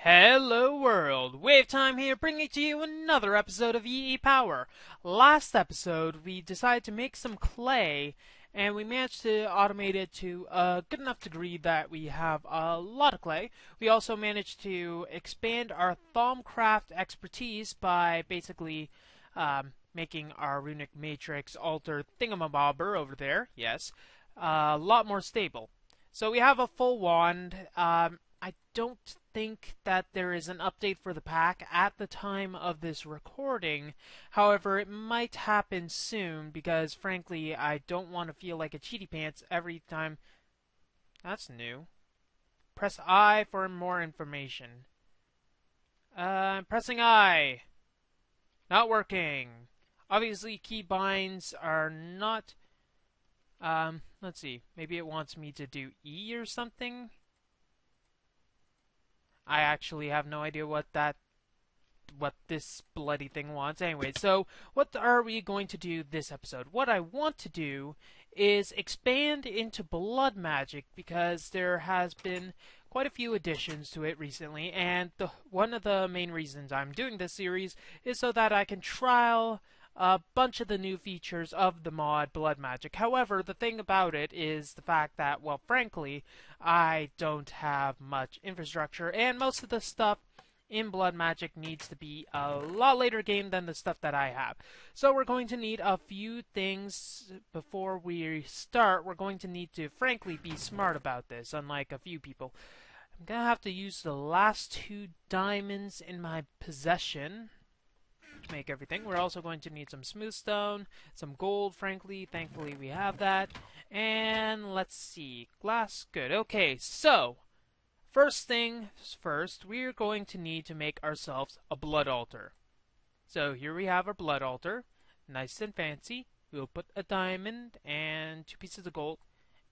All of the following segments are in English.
Hello world, WayofTime here bringing to you another episode of EEPower. Last episode we decided to make some clay and we managed to automate it to a good enough degree that we have a lot of clay. We also managed to expand our Thaumcraft expertise by basically making our runic matrix altar thingamabobber over there, yes, a lot more stable. So we have a full wand. I don't think that there is an update for the pack at the time of this recording. However, it might happen soon because, frankly, I don't want to feel like a cheaty pants every time. That's new. Press I for more information. I'm pressing I. Not working. Obviously, keybinds are not. Let's see. Maybe it wants me to do E or something. I actually have no idea what this bloody thing wants. Anyway, so what are we going to do this episode? What I want to do is expand into blood magic because there has been quite a few additions to it recently, and one of the main reasons I'm doing this series is so that I can trial a bunch of the new features of the mod Blood Magic. However, the thing about it is the fact that, well, frankly, I don't have much infrastructure, and most of the stuff in Blood Magic needs to be a lot later game than the stuff that I have. So we're going to need a few things before we start. We're going to need to, frankly, be smart about this, unlike a few people. I'm going to have to use the last 2 diamonds in my possession to make everything. We're also going to need some smooth stone, some gold, frankly. Thankfully, we have that. And let's see. Glass, good. Okay, so first things first, we're going to need to make ourselves a blood altar. So here we have our blood altar. Nice and fancy. We'll put a diamond and 2 pieces of gold,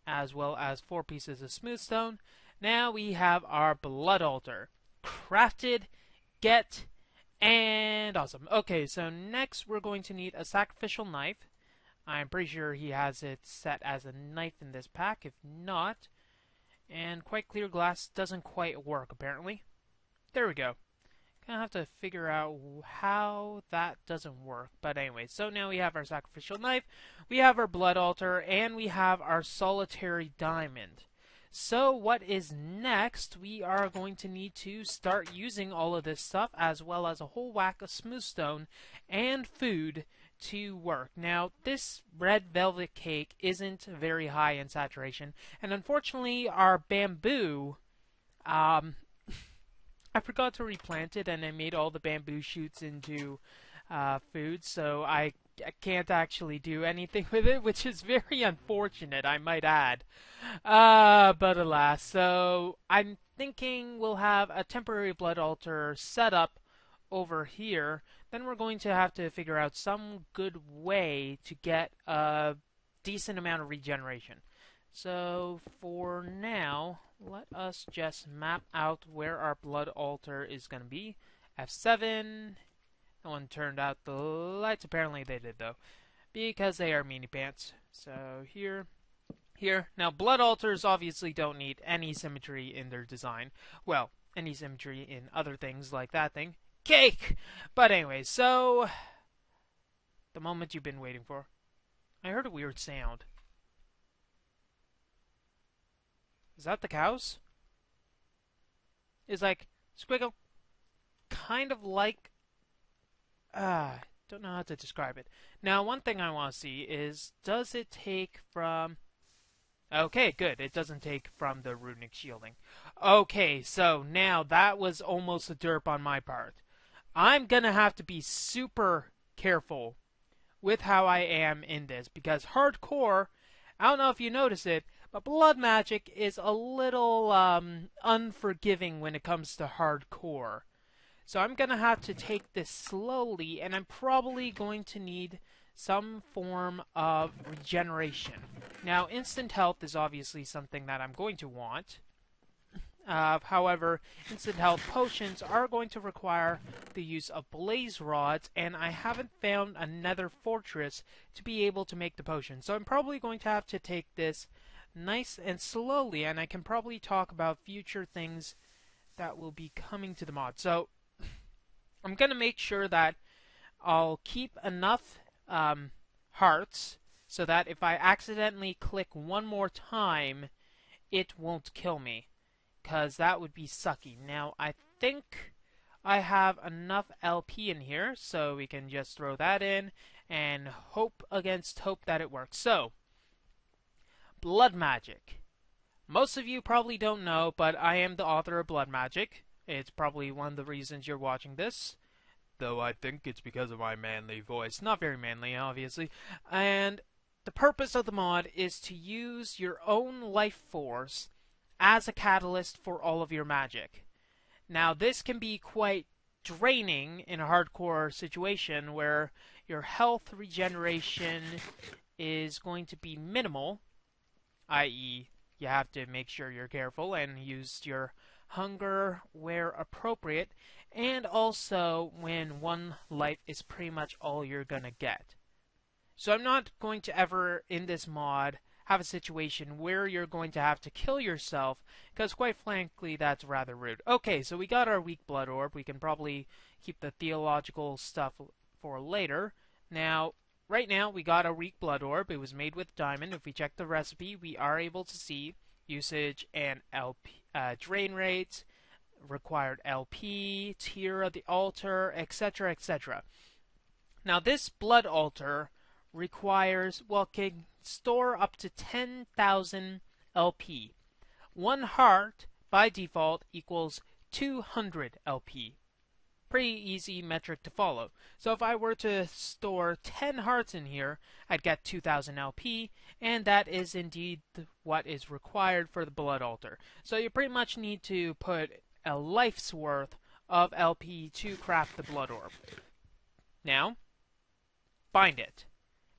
as well as 4 pieces of smooth stone. Now we have our blood altar. Crafted, get, and awesome. Okay, so next we're going to need a sacrificial knife. I'm pretty sure he has it set as a knife in this pack. If not, and quite clear glass doesn't quite work apparently. There we go. Gonna have to figure out how that doesn't work. But anyway, so now we have our sacrificial knife, we have our blood altar, and we have our solitary diamond. So what is next? We are going to need to start using all of this stuff as well as a whole whack of smooth stone and food to work. Now, this red velvet cake isn't very high in saturation, and unfortunately our bamboo, I forgot to replant it and I made all the bamboo shoots into food, so I can't actually do anything with it, which is very unfortunate, I might add. But alas, so I'm thinking we'll have a temporary blood altar set up over here. Then we're going to have to figure out some good way to get a decent amount of regeneration. So for now, let us just map out where our blood altar is going to be. F7. No one turned out the lights. Apparently they did, though, because they are meanie pants. So here. Now, blood altars obviously don't need any symmetry in their design. Well, any symmetry in other things like that thing. Cake! But anyway, so the moment you've been waiting for. I heard a weird sound. Is that the cows? It's like, squiggle. Kind of like... don't know how to describe it. Now, one thing I want to see is, does it take from... Okay, good. It doesn't take from the runic shielding. Okay, so now that was almost a derp on my part. I'm gonna have to be super careful with how I am in this, because hardcore, I don't know if you notice it, but blood magic is a little unforgiving when it comes to hardcore. So I'm gonna have to take this slowly, and I'm probably going to need some form of regeneration. Now, instant health is obviously something that I'm going to want. However, instant health potions are going to require the use of blaze rods, and I haven't found another fortress to be able to make the potion. So I'm probably going to have to take this nice and slowly, and I can probably talk about future things that will be coming to the mod. So I'm going to make sure that I'll keep enough hearts so that if I accidentally click one more time, it won't kill me, because that would be sucky. Now, I think I have enough LP in here, so we can just throw that in and hope against hope that it works. So, blood magic. Most of you probably don't know, but I am the author of Blood Magic. It's probably one of the reasons you're watching this, though I think it's because of my manly voice. Not very manly, obviously. And the purpose of the mod is to use your own life force as a catalyst for all of your magic. Now, this can be quite draining in a hardcore situation where your health regeneration is going to be minimal, i.e., you have to make sure you're careful and use your hunger where appropriate, and also when one life is pretty much all you're gonna get. So I'm not going to ever, in this mod, have a situation where you're going to have to kill yourself, because quite frankly, that's rather rude. Okay, so we got our weak blood orb. We can probably keep the theological stuff for later. Now, right now, we got a weak blood orb. It was made with diamond. If we check the recipe, we are able to see usage and LP, drain rates, required LP, tier of the altar, etc., etc. Now, this blood altar requires, well, can store up to 10,000 LP. One heart, by default, equals 200 LP. Pretty easy metric to follow. So if I were to store 10 hearts in here, I'd get 2,000 LP, and that is indeed what is required for the blood altar. So you pretty much need to put a life's worth of LP to craft the blood orb. Now, bind it.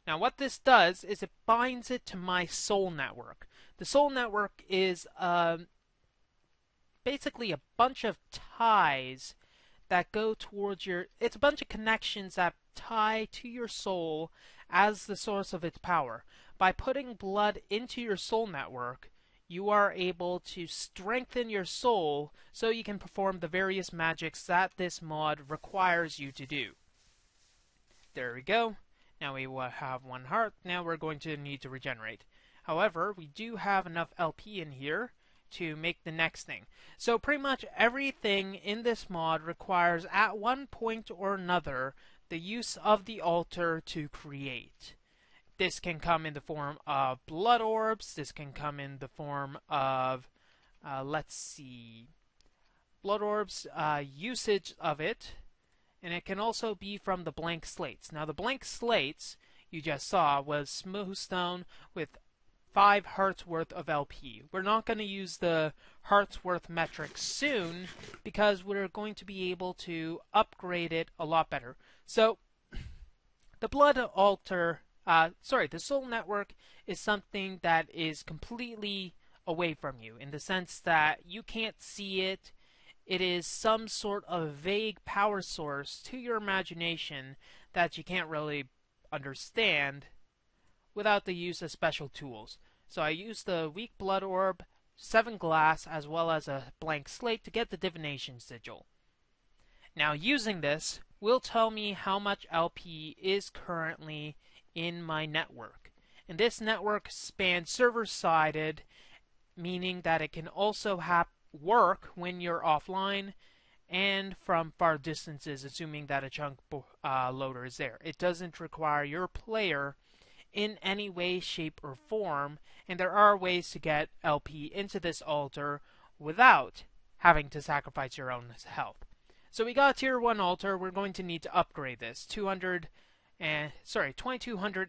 Now what this does is it binds it to my soul network. The soul network is basically a bunch of ties that go towards your... It's a bunch of connections that tie to your soul as the source of its power. By putting blood into your soul network, you are able to strengthen your soul so you can perform the various magics that this mod requires you to do. There we go. Now we will have one heart. Now we're going to need to regenerate. However, we do have enough LP in here to make the next thing. So pretty much everything in this mod requires at one point or another the use of the altar to create. This can come in the form of blood orbs. This can come in the form of, let's see, blood orbs, usage of it. And it can also be from the blank slates. Now the blank slates you just saw was smooth stone with 5 hearts worth of LP. We're not going to use the hearts worth metric soon because we're going to be able to upgrade it a lot better. So the blood altar, the soul network is something that is completely away from you in the sense that you can't see it. It is some sort of vague power source to your imagination that you can't really understand without the use of special tools. So I used the weak blood orb, 7 glass, as well as a blank slate to get the divination sigil. Now using this will tell me how much LP is currently in my network. And this network spans server-sided, meaning that it can also work when you're offline and from far distances, assuming that a chunk loader is there. It doesn't require your player in any way, shape, or form, and there are ways to get LP into this altar without having to sacrifice your own health. So we got tier 1 altar. We're going to need to upgrade this. 2200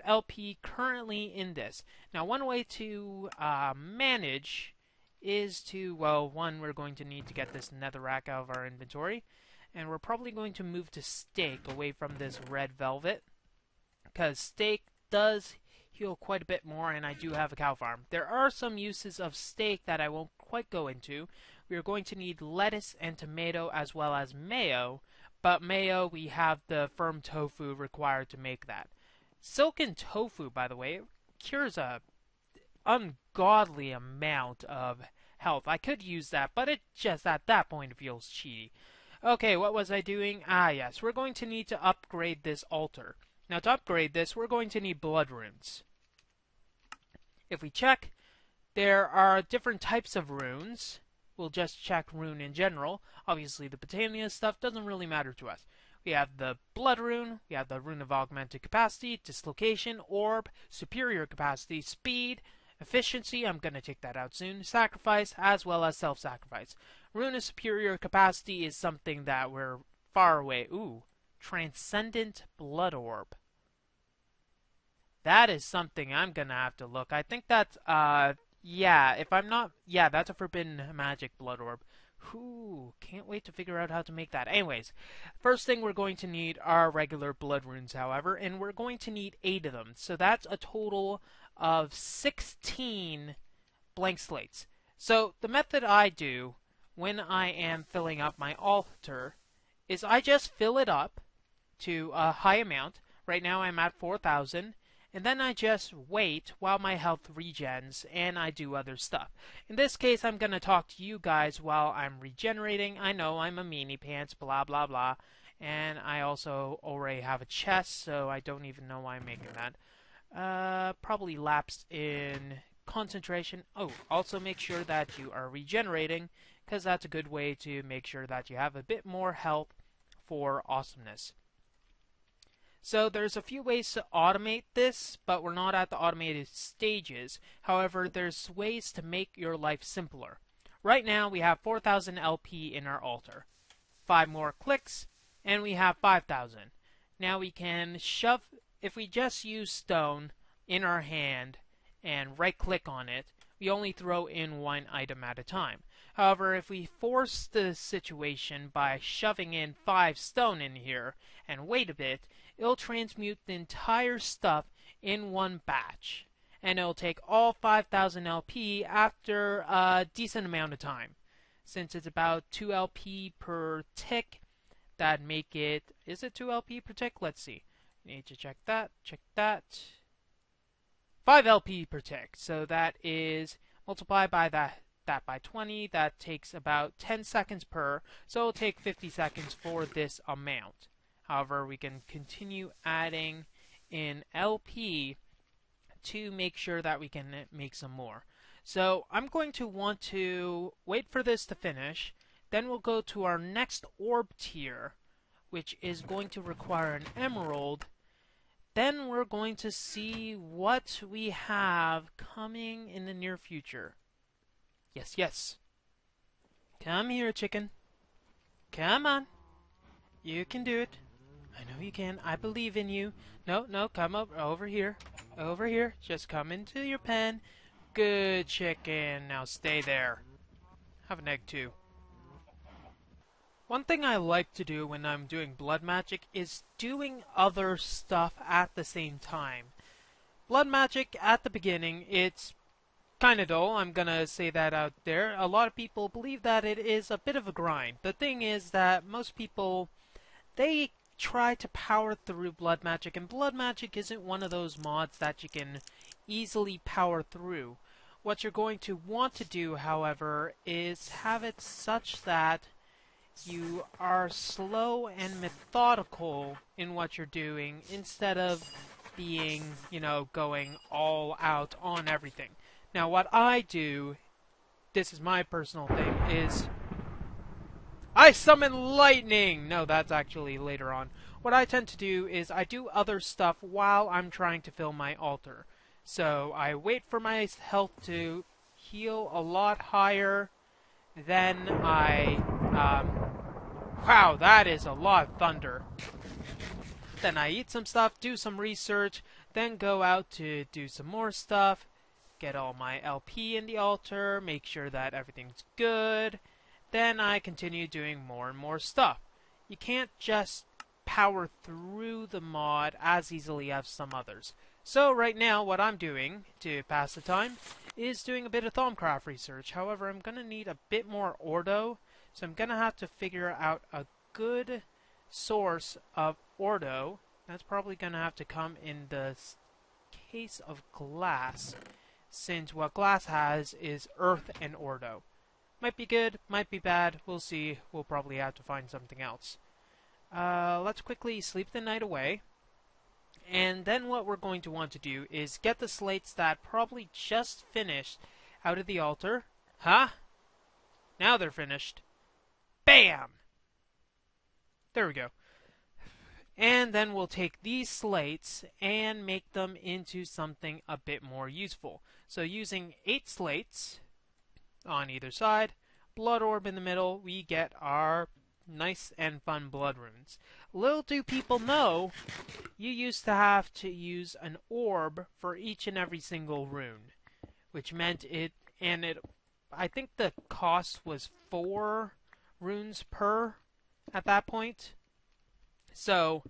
LP currently in this. Now one way to manage is to, well, one, we're going to need to get this netherrack out of our inventory, and we're probably going to move to steak away from this red velvet, because steak does heal quite a bit more, and I do have a cow farm. There are some uses of steak that I won't quite go into. We are going to need lettuce and tomato as well as mayo, but mayo, we have the firm tofu required to make that. Silken tofu, by the way, cures a ungodly amount of health. I could use that, but it just at that point it feels cheaty. Okay, what was I doing? Ah, yes, we're going to need to upgrade this altar. Now, to upgrade this, we're going to need blood runes. If we check, there are different types of runes. We'll just check rune in general. Obviously, the Britannia stuff doesn't really matter to us. We have the blood rune, we have the rune of augmented capacity, dislocation, orb, superior capacity, speed, efficiency, I'm going to take that out soon, sacrifice, as well as self-sacrifice. Rune of superior capacity is something that we're far away. Ooh, transcendent blood orb. That is something I'm going to have to look. I think that's, yeah, if I'm not, yeah, that's a forbidden magic blood orb. Ooh, can't wait to figure out how to make that. Anyways, first thing we're going to need are regular blood runes, however, and we're going to need 8 of them. So that's a total of 16 blank slates. So the method I do when I am filling up my altar is I just fill it up to a high amount. Right now I'm at 4,000. And then I just wait while my health regens and I do other stuff. In this case, I'm going to talk to you guys while I'm regenerating. I know I'm a meanie pants, blah, blah, blah. And I also already have a chest, so I don't even know why I'm making that. Probably lapsed in concentration. Oh, also make sure that you are regenerating, because that's a good way to make sure that you have a bit more health for awesomeness. So there's a few ways to automate this, but we're not at the automated stages. However, there's ways to make your life simpler. Right now we have 4,000 LP in our altar. 5 more clicks, and we have 5,000. Now we can shove, if we just use stone in our hand and right click on it, we only throw in 1 item at a time. However, if we force the situation by shoving in 5 stone in here and wait a bit, it'll transmute the entire stuff in one batch. And it'll take all 5,000 LP after a decent amount of time. Since it's about 2 LP per tick, that'd make it... Is it 2 LP per tick? Let's see. Need to check that. Check that. 5 LP per tick. So that is... Multiply by that by 20. That takes about 10 seconds per. So it'll take 50 seconds for this amount. However, we can continue adding in LP to make sure that we can make some more. So I'm going to want to wait for this to finish. Then we'll go to our next orb tier, which is going to require an emerald. Then we're going to see what we have coming in the near future. Yes, yes. Come here, chicken. Come on. You can do it. I know you can. I believe in you. No, no, come over here. Over here. Just come into your pen. Good chicken. Now stay there. Have an egg too. One thing I like to do when I'm doing blood magic is doing other stuff at the same time. Blood magic at the beginning, it's kind of dull. I'm gonna say that out there. A lot of people believe that it is a bit of a grind. The thing is that most people, they try to power through blood magic, and blood magic isn't one of those mods that you can easily power through. What you're going to want to do, however, is have it such that you are slow and methodical in what you're doing instead of being, you know, going all out on everything. Now, what I do, this is my personal thing, is I summon lightning! No, that's actually later on. What I tend to do is I do other stuff while I'm trying to fill my altar. So I wait for my health to heal a lot higher. Then I... wow, that is a lot of thunder. Then I eat some stuff, do some research, then go out to do some more stuff, get all my LP in the altar, make sure that everything's good. Then I continue doing more and more stuff. You can't just power through the mod as easily as some others. So right now what I'm doing to pass the time is doing a bit of Thaumcraft research. However, I'm going to need a bit more Ordo, so I'm going to have to figure out a good source of Ordo. That's probably going to have to come in the case of glass, since what glass has is earth and Ordo. Might be good, might be bad. We'll see. We'll probably have to find something else. Let's quickly sleep the night away. And then what we're going to want to do is get the slates that probably just finished out of the altar. Huh? Now they're finished. Bam! There we go. And then we'll take these slates and make them into something a bit more useful. So using 8 slates on either side, blood orb in the middle, we get our nice and fun blood runes. Little do people know, you used to have to use an orb for each and every single rune, which meant I think the cost was 4 runes per at that point. So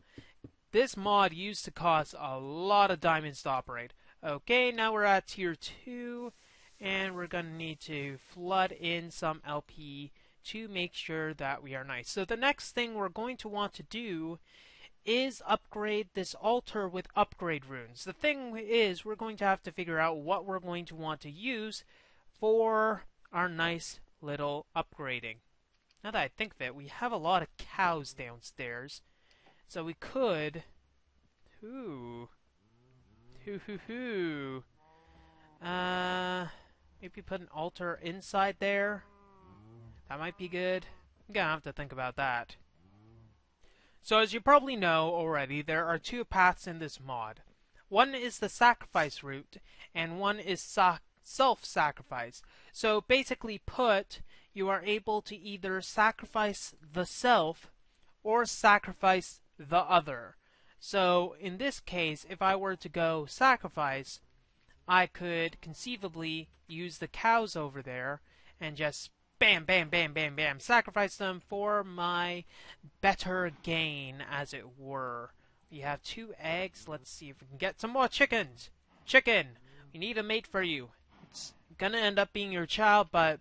this mod used to cost a lot of diamonds to operate. Okay, now we're at tier 2, and we're going to need to flood in some LP to make sure that we are nice. So the next thing we're going to want to do is upgrade this altar with upgrade runes. The thing is, we're going to have to figure out what we're going to want to use for our nice little upgrading. Now that I think of it, we have a lot of cows downstairs, so we could... maybe put an altar inside there. That might be good. I'm gonna have to think about that. So as you probably know already, there are 2 paths in this mod. One is the sacrifice route, and one is self-sacrifice. So basically put, you are able to either sacrifice the self or sacrifice the other. So in this case, if I were to go sacrifice, I could conceivably use the cows over there and just bam, bam, bam, bam, bam, sacrifice them for my better gain, as it were. We have 2 eggs. Let's see if we can get some more chickens. Chicken, we need a mate for you. It's gonna end up being your child, but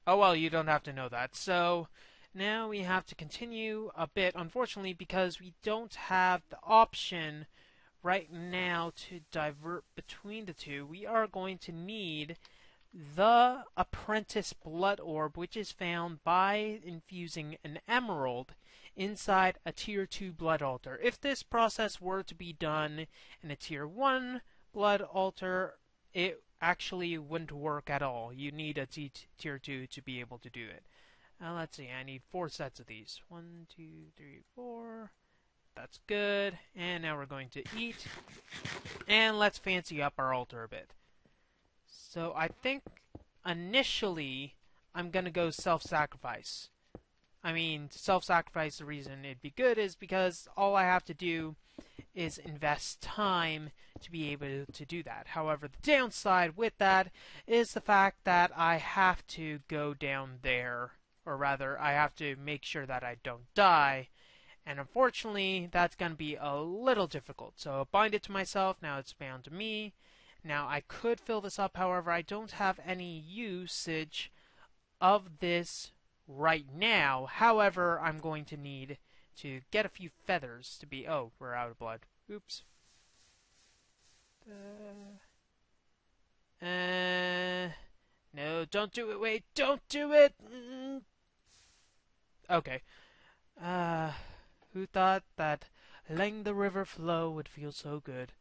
oh well, you don't have to know that. So now we have to continue a bit, unfortunately, because we don't have the option right now to divert between the 2. We are going to need the apprentice blood orb, which is found by infusing an emerald inside a tier 2 blood altar. If this process were to be done in a tier 1 blood altar, it actually wouldn't work at all. You need a tier 2 to be able to do it. Let's see, I need 4 sets of these. 1, 2, 3, 4. That's good. And now we're going to eat. And let's fancy up our altar a bit. So I think initially I'm going to go self-sacrifice. I mean, self-sacrifice, the reason it'd be good is because all I have to do is invest time to be able to do that. However, the downside with that is the fact that I have to go down there, or rather, I have to make sure that I don't die. And unfortunately, that's going to be a little difficult. So bind it to myself. Now it's bound to me. Now I could fill this up, however, I don't have any usage of this right now. However, I'm going to need to get a few feathers to be... Oh, we're out of blood. Oops. No, don't do it. Wait, don't do it. Okay. Who thought that letting the river flow would feel so good?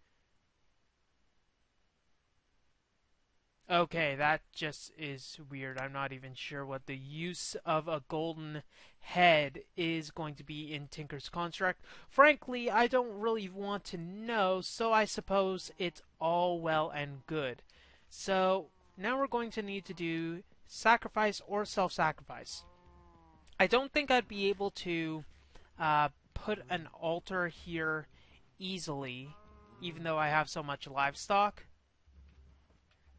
Okay, that just is weird. I'm not even sure what the use of a golden head is going to be in Tinker's Construct. Frankly, I don't really want to know, so I suppose it's all well and good. So, now we're going to need to do sacrifice or self-sacrifice. I don't think I'd be able to put an altar here easily, even though I have so much livestock.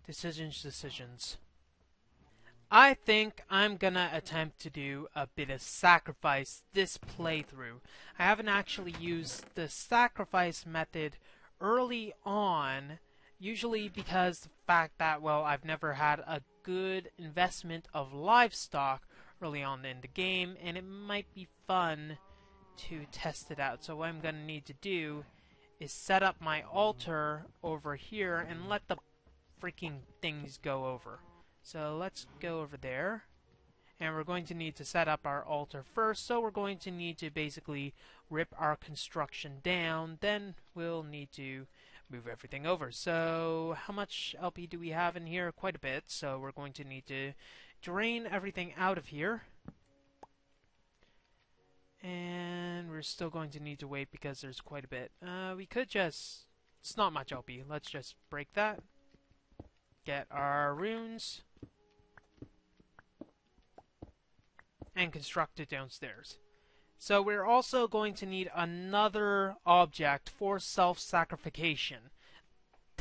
Decisions. I think I'm gonna attempt to do a bit of sacrifice this playthrough. I haven't actually used the sacrifice method early on, usually because the fact that, well, I've never had a good investment of livestock early on in the game, and it might be fun to test it out. So what I'm gonna need to do is set up my altar over here and let the freaking things go over. So let's go over there. And we're going to need to set up our altar first, so we're going to need to basically rip our construction down. Then we'll need to move everything over. So how much LP do we have in here? Quite a bit, so we're going to need to drain everything out of here. And we're still going to need to wait because there's quite a bit. We could just... It's not much LP. Let's just break that. Get our runes. And construct it downstairs. So we're also going to need another object for self-sacrification.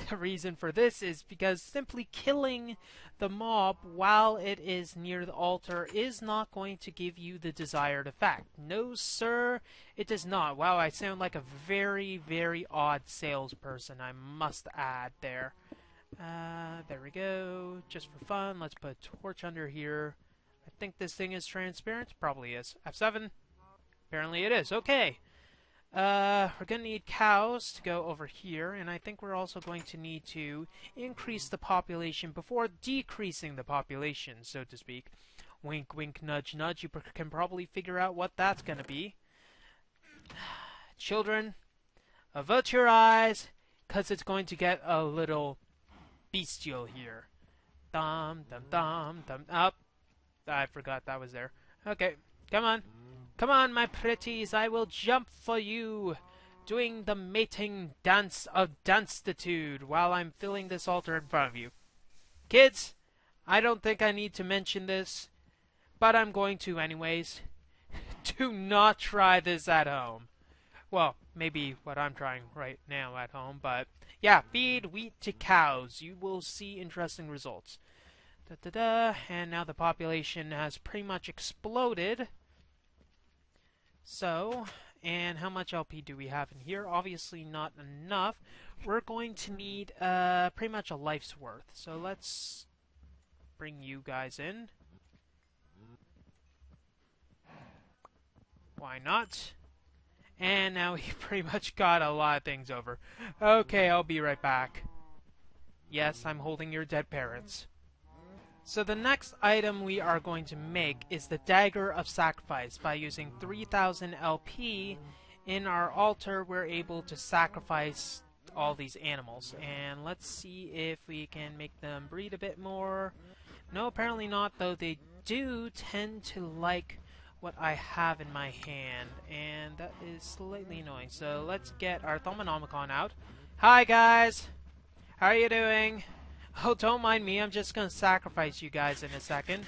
The reason for this is because simply killing the mob while it is near the altar is not going to give you the desired effect. No, sir, it does not. Wow, I sound like a very, very odd salesperson, I must add there. There we go. Just for fun, let's put a torch under here. I think this thing is transparent. Probably is. F7. Apparently it is. Okay. We're going to need cows to go over here, and I think we're also going to need to increase the population before decreasing the population, so to speak. Wink, wink, nudge, nudge. You can probably figure out what that's going to be. Children, avert your eyes, because it's going to get a little bestial here. Dum, dum, dum, dum, up. I forgot that was there. Okay, come on. Come on, my pretties, I will jump for you, doing the mating dance of danceitude while I'm filling this altar in front of you. Kids, I don't think I need to mention this, but I'm going to anyways. Do not try this at home. Well, maybe what I'm trying right now at home, but yeah, feed wheat to cows. You will see interesting results. Da-da-da, and now the population has pretty much exploded. So, and how much LP do we have in here? Obviously not enough. We're going to need pretty much a life's worth. So let's bring you guys in. Why not? And now we pretty much got a lot of things over. Okay, I'll be right back. Yes, I'm holding your dead parents. So the next item we are going to make is the Dagger of Sacrifice. By using 3000 LP in our altar, we're able to sacrifice all these animals. And let's see if we can make them breed a bit more. No, apparently not, though they do tend to like what I have in my hand, and that is slightly annoying. So let's get our Thaumonomicon out. Hi guys! How are you doing? Oh, don't mind me, I'm just gonna sacrifice you guys in a second.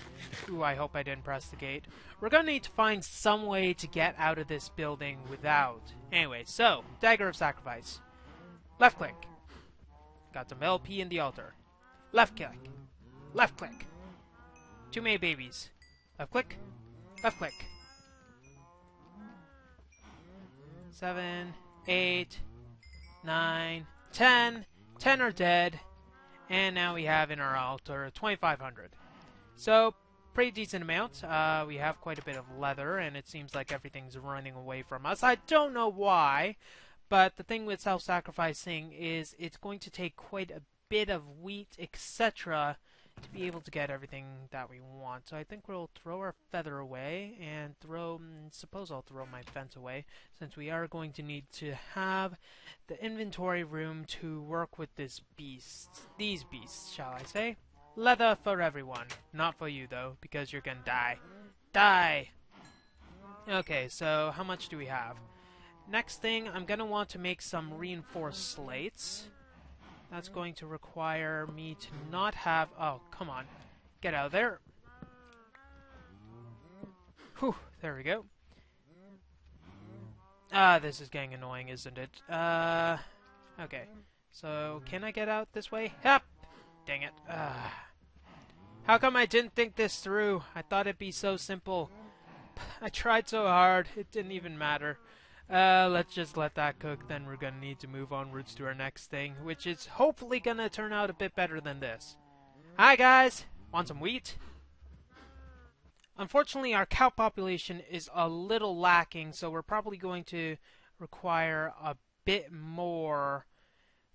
Ooh, I hope I didn't press the gate. We're gonna need to find some way to get out of this building without. Anyway, so, Dagger of Sacrifice. Left click. Got some LP in the altar. Left click. Left click. Too many babies. Left click. Left click. 7, 8, 9, 10. 10 are dead. And now we have in our altar 2,500. So, pretty decent amount. We have quite a bit of leather, and it seems like everything's running away from us. I don't know why, but the thing with self-sacrificing is it's going to take quite a bit of wheat, etc., to be able to get everything that we want. So I think we'll throw our feather away and suppose I'll throw my fence away, since we are going to need to have the inventory room to work with these beasts, shall I say. Leather for everyone. Not for you though, because you're gonna die. Die! Okay, so how much do we have? Next thing, I'm gonna want to make some reinforced slates. That's going to require me to not have... Oh, come on. Get out of there. Whew, there we go. This is getting annoying, isn't it? Okay. So, can I get out this way? Yep! Dang it. How come I didn't think this through? I thought it'd be so simple. I tried so hard, it didn't even matter. Let's just let that cook, then we're gonna need to move onwards to our next thing, which is hopefully gonna turn out a bit better than this. Hi guys! Want some wheat? Unfortunately, our cow population is a little lacking, so we're probably going to require a bit more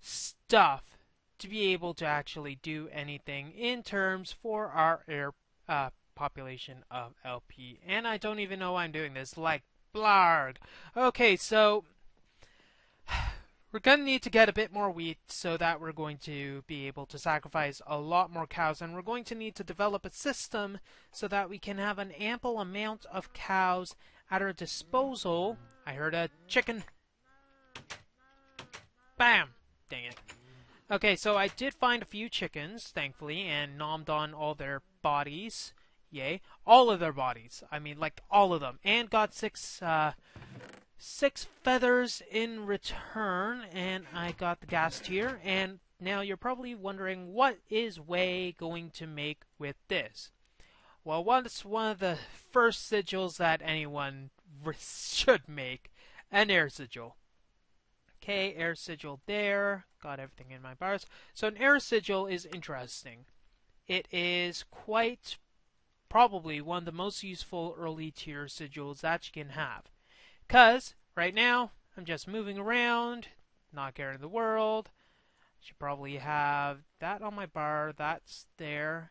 stuff to be able to actually do anything in terms for our population of LP. And I don't even know why I'm doing this. Like, blarg. Okay, so we're going to need to get a bit more wheat so that we're going to be able to sacrifice a lot more cows. And we're going to need to develop a system so that we can have an ample amount of cows at our disposal. I heard a chicken. Bam! Dang it. Okay, so I did find a few chickens, thankfully, and nommed on all their bodies. Yay. All of their bodies. I mean, like, all of them. And got six feathers in return, and I got the gas tier. And now you're probably wondering, what is Way going to make with this? Well, what's one of the first sigils that anyone should make? An air sigil. Okay, air sigil there. Got everything in my bars. So an air sigil is interesting. It is quite probably one of the most useful early tier sigils that you can have. Because right now, I'm just moving around, not caring the world. Should probably have that on my bar. That's there.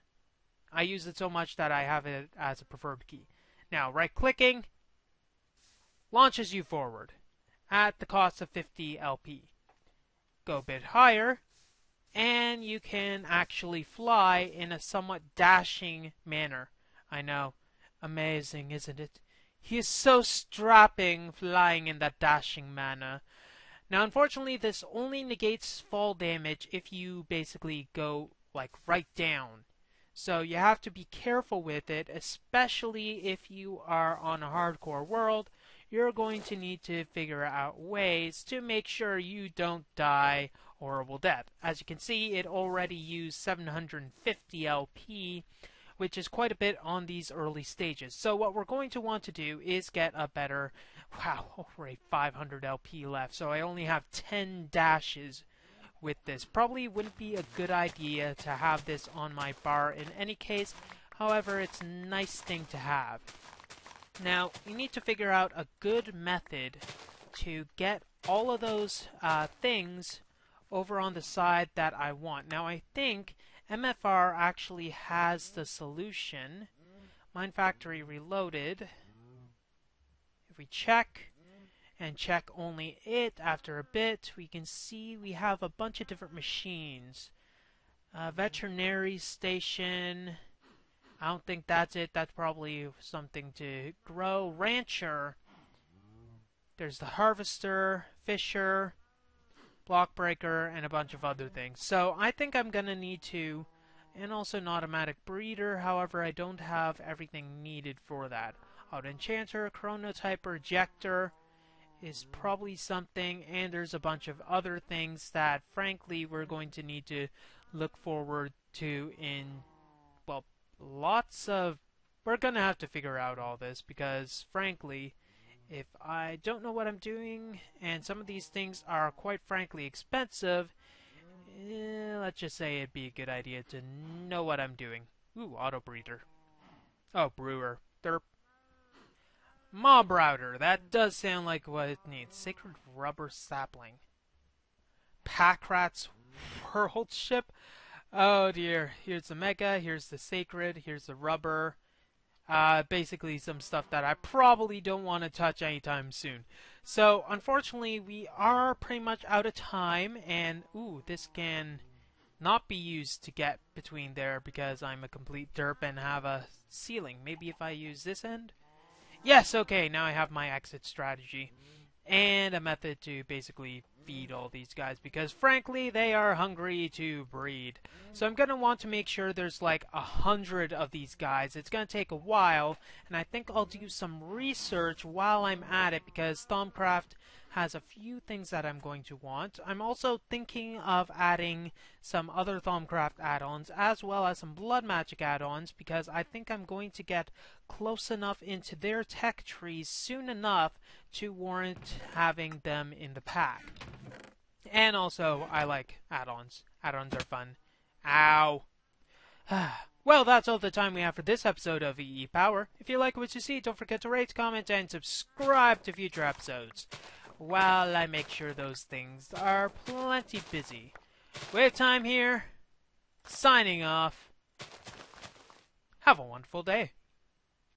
I use it so much that I have it as a preferred key. Now, right-clicking launches you forward at the cost of 50 LP. Go a bit higher, and you can actually fly in a somewhat dashing manner. I know, amazing, isn't it? He is so strapping, flying in that dashing manner. Now, unfortunately, this only negates fall damage if you basically go, like, right down. So you have to be careful with it, especially if you are on a hardcore world. You're going to need to figure out ways to make sure you don't die horrible death. As you can see, it already used 750 LP, which is quite a bit on these early stages. So what we're going to want to do is get a better... Wow, already 500 LP left, so I only have 10 dashes with this. Probably wouldn't be a good idea to have this on my bar in any case. However, it's a nice thing to have. Now, we need to figure out a good method to get all of those things over on the side that I want. Now, I think MFR actually has the solution. Mine Factory Reloaded. If we check, and check only it after a bit, we can see we have a bunch of different machines. Veterinary Station... I don't think that's it. That's probably something to grow. Rancher. There's the harvester, fisher, block breaker, and a bunch of other things. So I think I'm going to need to, and also an automatic breeder. However, I don't have everything needed for that. Auto enchanter, chronotype ejector is probably something, and there's a bunch of other things that, frankly, we're going to need to look forward to in, well, lots of... We're going to have to figure out all this because, frankly, if I don't know what I'm doing, and some of these things are quite frankly expensive, let's just say it'd be a good idea to know what I'm doing. Ooh, auto breeder. Oh, brewer. Derp. Mob router. That does sound like what it needs. Sacred rubber sapling. Pack rats world ship. Oh dear, here's the Mega, here's the Sacred, here's the Rubber. Basically some stuff that I probably don't want to touch anytime soon. So, unfortunately, we are pretty much out of time, and, ooh, this can not be used to get between there because I'm a complete derp and have a ceiling. Maybe if I use this end? Yes, okay, now I have my exit strategy. And a method to basically feed all these guys because frankly they are hungry to breed. So I'm going to want to make sure there's like 100 of these guys. It's going to take a while, and I think I'll do some research while I'm at it because Thaumcraft has a few things that I'm going to want. I'm also thinking of adding some other Thaumcraft add-ons as well as some Blood Magic add-ons because I think I'm going to get close enough into their tech trees soon enough to warrant having them in the pack. And also, I like add-ons. Add-ons are fun. Ow. Well, that's all the time we have for this episode of EEPower. If you like what you see, don't forget to rate, comment, and subscribe to future episodes, while I make sure those things are plenty busy. WayofTime here, signing off. Have a wonderful day.